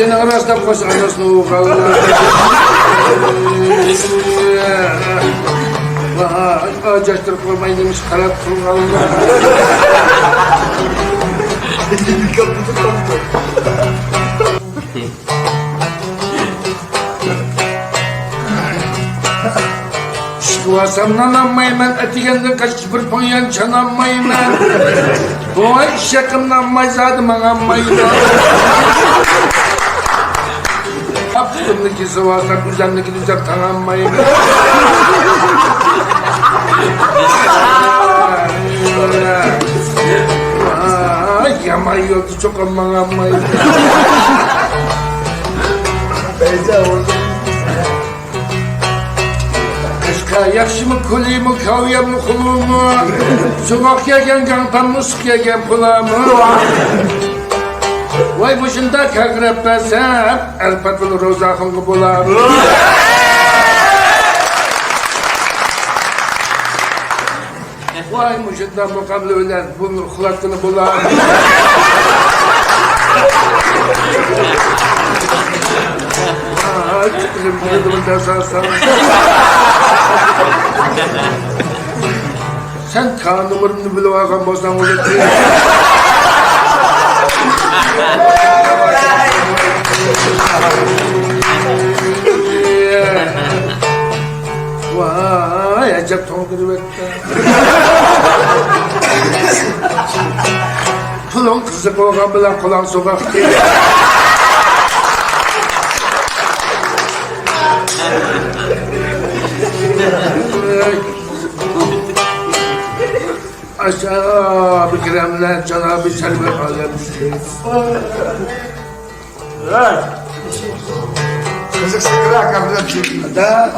Seni arasında koş anasını uğralı. Ağaçtır koymayı demiş karat kurmalı. Şıkıvasamdan anmayman, etigenden kaçış bir ponyan çananmayman. Boğa işakımdan mayzadım anmayman. Kaptımdaki sıvasam, üzerindeki düzen tananmayman. Yamay yoldu çok anmayman. Yaxşı mı kulüymü, kavya mı kulumu? Sokak yegen, gantan musk yegen pulamı? Vay başında kagrep besem, el patlı rozakın bulamı? Vay başında mukamlı ölen, bunun kulakını bulamı? Çıkırım yudumunda sarsam. Sen kan numarını bile vakan bozdan olur diye. Vay acayip tondur bekle. Pulun kızı koğan bilen kulağın sokak diye. Aşağı bir kremler, Cenab-ı Şerbe alemsin. Kızık sıkıra kabul ettim. Da.